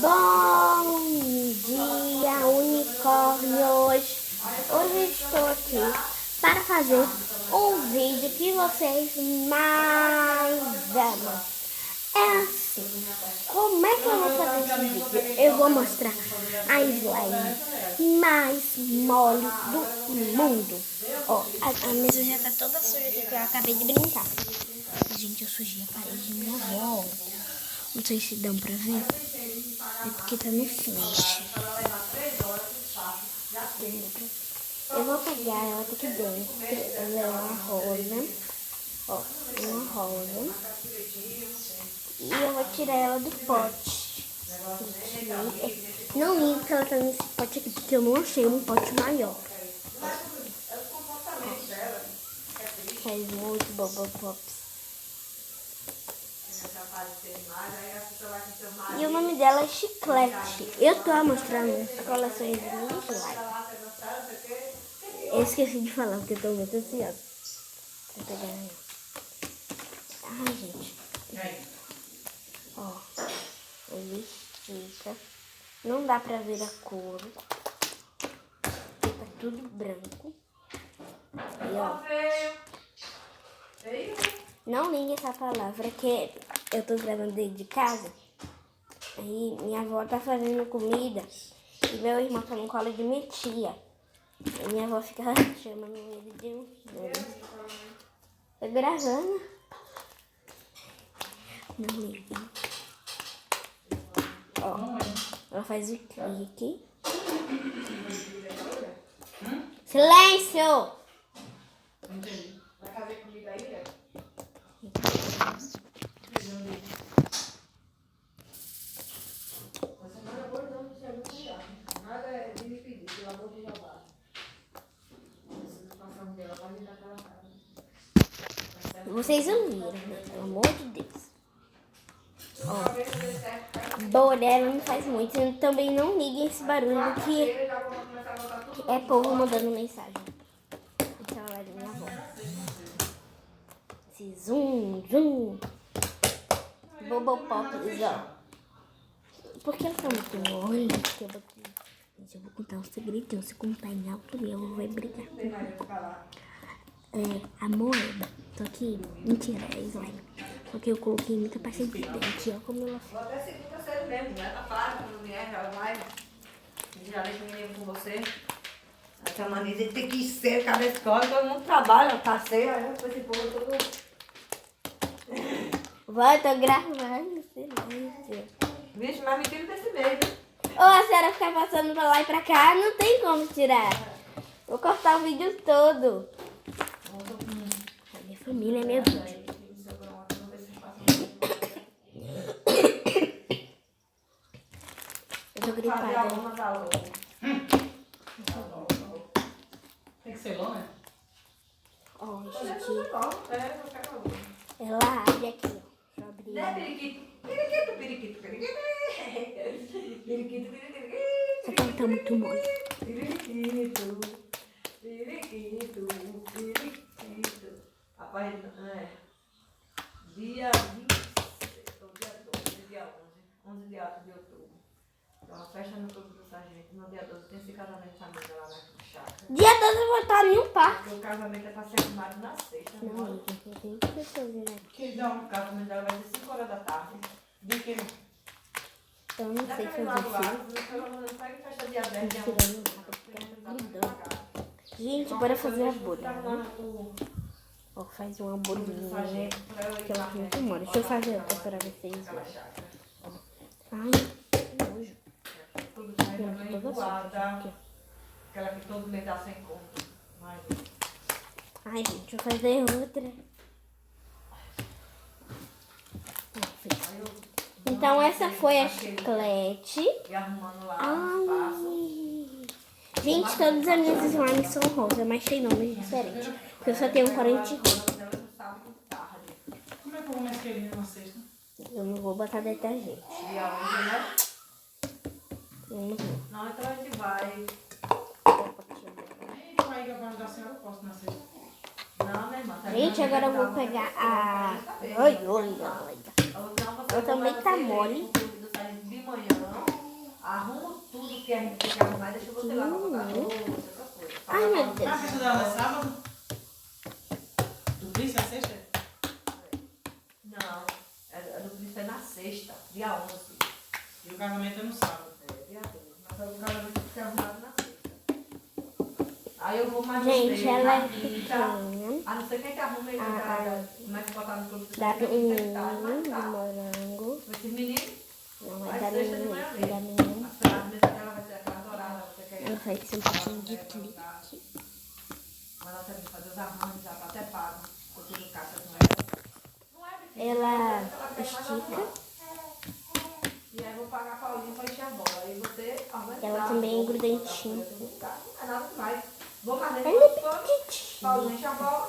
Bom dia, unicórnios! Hoje estou aqui para fazer um vídeo que vocês mais amam. É assim, como é que eu vou fazer esse vídeo? Eu vou mostrar a slime mais mole do mundo. Ó, a mesa já tá toda suja aqui, que eu acabei de brincar. Gente, eu sujei a parede de minha avó. Não sei se dão pra ver. É porque tá no flash. Eu vou pegar ela aqui dentro. Ela é uma rosa. Ó, uma rosa. E eu vou tirar ela do pote. Não ligo que ela tá nesse pote aqui, porque eu não achei um pote maior. Faz muito Bubble Pops. E o nome dela é Chiclete. Eu tô mostrando as coleções de slime. Eu esqueci de falar, porque eu tô muito ansiosa pra pegar ela. Ai, gente. Ó, ele estica. Não dá pra ver a cor. Fica tudo branco. E ó. Não ligue essa palavra, que eu tô gravando dentro de casa. Aí minha avó tá fazendo comida e meu irmão tá no colo de minha tia. Aí minha avó fica chamando ele de um filho. Tô gravando. Não ligue. Ó, ela faz o clique. Silêncio! Vai fazer comida aí, né? Nada é de me pedir, pelo amor de Jeová. A situação dela vai me dar aquela cara. Vocês não viram, né? Pelo amor de Deus. Ó, boa dela não faz muito. E também não liguem esse barulho que é povo mandando mensagem. Esse é o da minha avó. Esse zoom, zoom. Bubble Pops, ó. Por que ela tá muito mole? Gente, eu vou contar um segredinho. Se contar em alto, minha avó vai brigar comigo. É a moeda. Só que, mentira, é slime. Só que eu coloquei muita pasta de dente. Ó como ela Vou até segunda série mesmo, né? Tá claro, quando vier, já vai. Já deixa o menino com você. Essa mania de ter que ser, cada escola, todo mundo trabalha, tá cedo, aí depois esse povo todo. Vai, tô gravando, silêncio. Vixe, mas me tira desse meio, viu? Ou a senhora ficar passando pra lá e pra cá, não tem como tirar. Vou cortar o vídeo todo. A minha família é meu vídeo. Eu tô gripada. Tem que ser longa, né? Ó, gente. Ela abre aqui, ó. Deixa eu abrir. Né, periquito? Periquito, periquito, periquito. Periquito, periquito. Só que ela tá muito mole. Periquito, periquito, periquito. Rapaz, dia 26, ou dia 12, dia 11 de outubro. Então, a festa no Clube do Sargento. No dia 12 tem esse casamento também lá na chácara. Dia 12 eu vou estar em um parque. Porque o casamento é pra ser arrumado na sexta. Não, Não, eu tenho que fazer, né? o casamento dela vai ser 5 horas da tarde. De que não? Então eu não sei fazer isso. Gente, bora fazer a bolha, né? Ó, faz uma bolinha. Que ela tem muito mole. Deixa eu fazer outra para vocês verem. Ai, que nojo. Aquela que todo mês dá 100 conto. Ai, gente, vou fazer outra. Então essa foi a Chiclete. E arrumando lá o espaço. Ai. Gente, todas as minhas slimes são rosa, mas tem nomes diferentes. Porque eu só tenho um corante rosa. Como é que eu vou mais querer na sexta? Eu não vou botar detergente. Dia 11, né? Eu não vou. Não, então a gente vai. E com a igreja da senhora eu posso na sexta. Não, minha irmã. Gente, agora eu vou pegar a... Oi. Ela também tá mole. De manhã. Arrumo tudo que a gente tem que arrumar e deixa você lá pra botar louça, essas coisas. Ai, meu Deus. A festa dela é sábado? Do príncipe é sexta? Não, a do príncipe é na sexta, dia 11. E o casamento é no sábado. Dia 12. Mas o casamento fica arrumado na sexta. Aí eu vou mais Gente, você, ela é na quinta. pequena. A não ser que a gente arrume ele mais botar no clube. Da menina de Mas tá. morango. Esses meninos, Não, é vai da sexta de menina. manhã Da mesmo. menina. A mesa dela vai ser aquela dourada. Você quer Ela faz um pouquinho de clique. Mas ela tem que fazer os arranjos, já tá até pago. Eu tudo caixa com ela. Não é difícil. Ela quer mais estica. arrumar. E aí eu vou pagar a Paulinha pra encher a bola. Aí você organiza. Ela também é grudentinha. Não é nada demais. Vou fazer Ela é duas coisas. pequitinha. Paulinha enche a bola.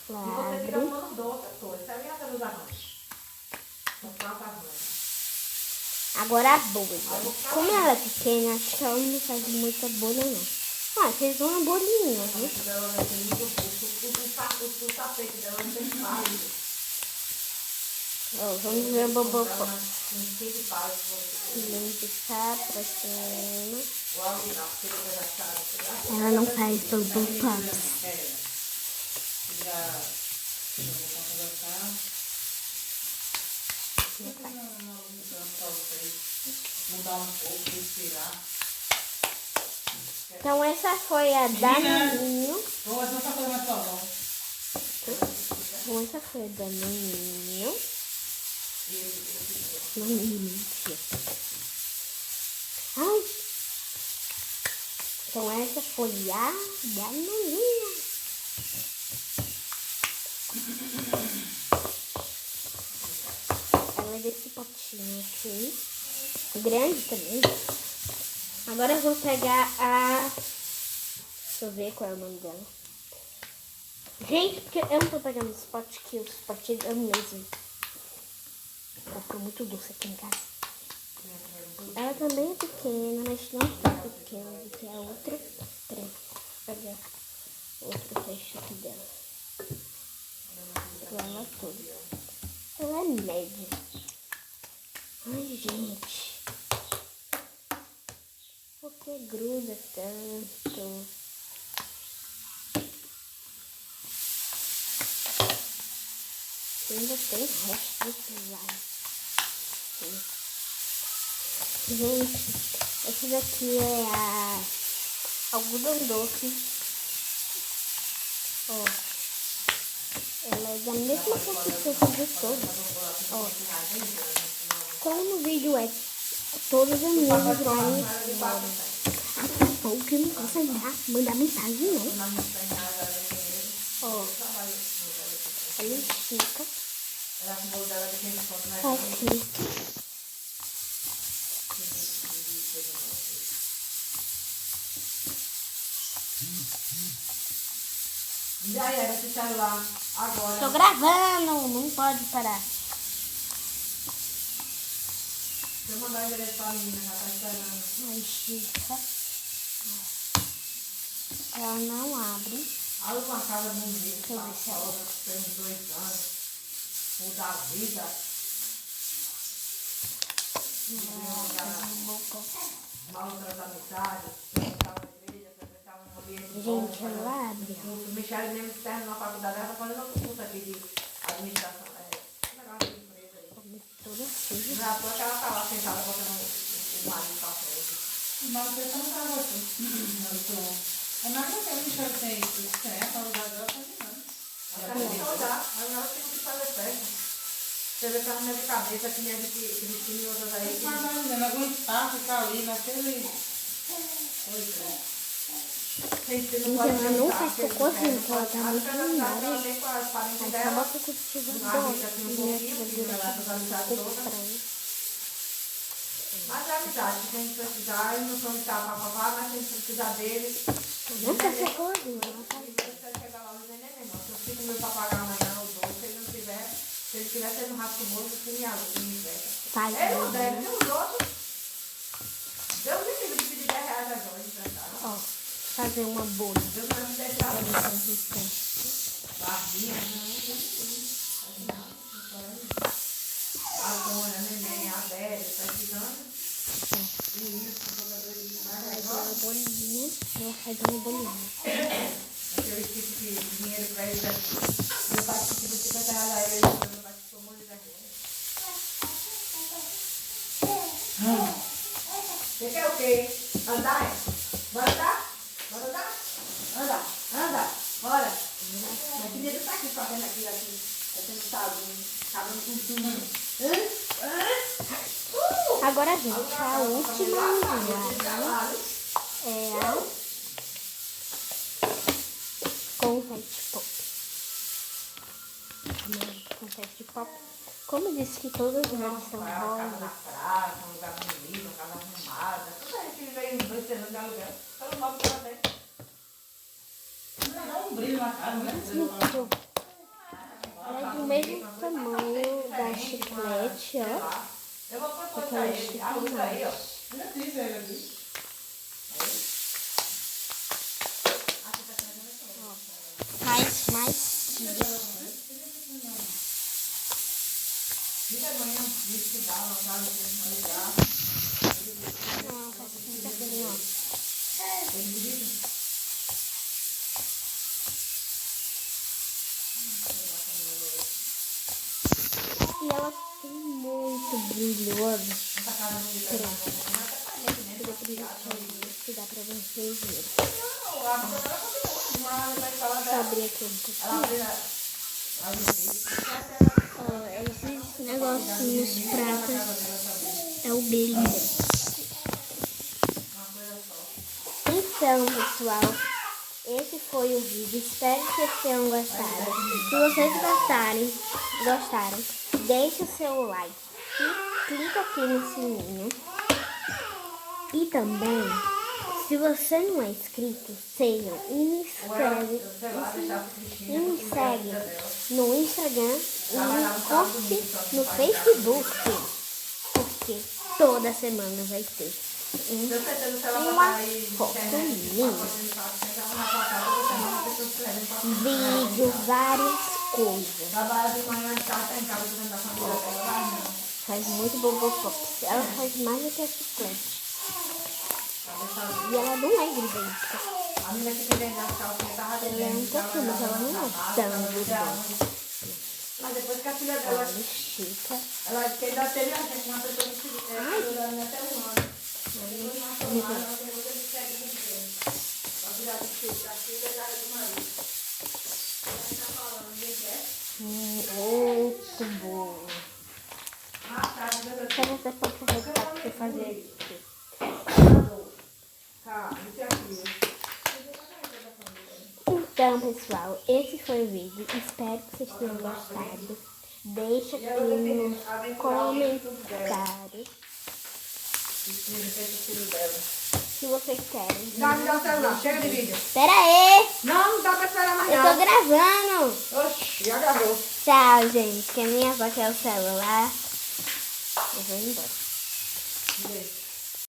E você fica Abre. arrumando outra coisa. Você vai fazer os arranjos. São 4 arranjos. Agora a bolha. Como ela é pequena, acho que ela não faz muita bolha, não. Ah, fez uma bolinha, viu? O dela vai ser muito pouco. O tapete dela não tem palho. Ó, vamos ver o bobô. Uns 15 palhos. Limpe cá pra cima. O algodão, porque depois já sabe. Ela não faz bobô pop. Já vou conversar. Pra vocês mudar um pouco, respirar. Então essa foi a da Naninho. Vou fazer outra coisa mais suavão. Então essa foi a da Naninho. Naninho. Ai. Então essa foi a da Naninho. Ela é desse potinho aqui. Grande também. Agora eu vou pegar a... Deixa eu ver qual é o nome dela. Gente, porque eu não tô pegando esse pote aqui. Os potes é o mesmo. Comprou muito doce aqui em casa. Ela também é pequena, mas não tão pequena do que a outra. Peraí, vou pegar outro resto aqui dela. Ela toda. Ela é média. Ai, gente. Por que gruda tanto? Ainda tem resto de lá. Gente, esse daqui é a algodão doce. Ó. Ela é da mesma consistência de todos. Ó. Como no vídeo é todos os meus slime ou que não consegue mandar mensagem, não. Ó. Ela estica. Aqui. E aí, esse celular agora. Tô gravando, não pode parar. Deixa eu mandar o endereço pra menina, já tá esperando. Aí estica. Ela não abre. Olha uma casa bonita, Deixa eu ver se ela... tem uns 2 anos. O da vida. Uma outra amizade, frequentar uma igreja, frequentar um ambiente bom. Gente, ela abre. O Michele mesmo que terminou a faculdade, ela tá fazendo outro curso aqui de administração. Negócio de empresa aí. Toda suja. Não é à toa que ela tá lá sentada botando o marido pra frente. Mas você não tá gostando. A Marta tem um Michel tem isso, tem a qualidade dela tá demais. Ela tem que olhar, aí ela tem que fazer festa. Você vê que ela não é de cabeça, que nem a de Cristina e outras aí. Mas não, menina, aguentar, ficar ali naquele... Pois é. Então ela não faz cocô assim, porque ela tá muito linda. Ela tem com as parentes Aí dela. acaba com o cultivador. E minha verdura ficou estranha. Mas é amizade, se a gente precisar, eles não são de estar papapá, mas se a gente precisar deles. Não faz cocô assim, ela faz. Se chegar lá, não nem mesmo. Se eu fico meu papagaio amanhã ou 12, se ele não tiver, se ele tiver sendo rasco moço, que me ajude, me inventa. Faz. Ele não deve, nem os outros. Deus me livre de pedir 10 reais agora, emprestado. Ó, fazer uma bolha. Deus não me deixar. Olha consistência. Barbinha, não. A Dona, a Neném, a Adélia, precisando. Faz uma bolinha. Ela faz uma bolinha. Aquele tipo de dinheiro pra eles aqui. Meu pai pediu 50 reais a ele, meu pai tomou ele daqui. Você quer o quê? Andar? Bora andar? Bora andar? Anda, anda, bora. Minha filha tá aqui fazendo aquilo aqui. Fazendo sabão com tudo. Agora, gente, a última unidade é a confete pop. Confete pop. Como eu disse que todas as cores são Casa rosa, na praia, um lugar bonito, uma casa arrumada. Toda a gente veio em 2 semanas de aluguel. Pelo móvel que ela tem. Dá um brilho na cara, né? muito. Ela é do mesmo tamanho da chiclete, ó. Eu vou propor Só que pra ela ele. estica A luz aí, ó. mais. Olha aqui, velho, ali. Faz mais. Liga amanhã, disse que dá, não sabe o que vai ligar. Não, faz muito assim, ó. Tem pedido? E ela tem muito brilhoso. Essa casa não liga, Se dá pra vocês verem. não. A pessoa dela continua. Mas vai falar Deixa eu dela. abrir aqui um pouquinho. Ela abriu a luz. Ó, esses negocinhos pratas é o glitter. Então, pessoal, esse foi o vídeo. Espero que vocês tenham gostado. Se vocês gostaram, deixe o seu like. Clica aqui no sininho. E também, se você não é inscrito, seja e me segue no Instagram e me curte no Facebook, porque toda semana vai ter uma foto minha, vídeo, várias coisas. Trabalha de manhã, de tarde, tá em casa, dentro da família dela. Faz muito bobopops. Ela faz mais do que a chiclete. E ela não é grudenta. A menina que tem dentro das calcinhas tava Ela é dizendo um que pouquinho, mas ela não é tão grudenta. Mas depois que a filha dela, Ela estica. ela ainda teve a gente, uma pessoa que se até um ano. Depois de uma semana, ela pegou ele segue no tempo. A filha do filho, da filha e do marido. Ela tá falando, ninguém quer. Muito bom. Ah, tá, meu Só você pode carregar pra você fazer aqui. Tá, isso é aquilo. Então, pessoal, esse foi o vídeo. Espero que vocês tenham gostado. Deixa aqui nos comentários se vocês querem. Não, me dá o celular, chega de vídeo. Pera aí! Não, não dá pra esperar mais Eu tô nada. gravando! Oxi, já gravou. Tchau, gente. Que a minha avó quer o celular. Eu vou embora. Beijo.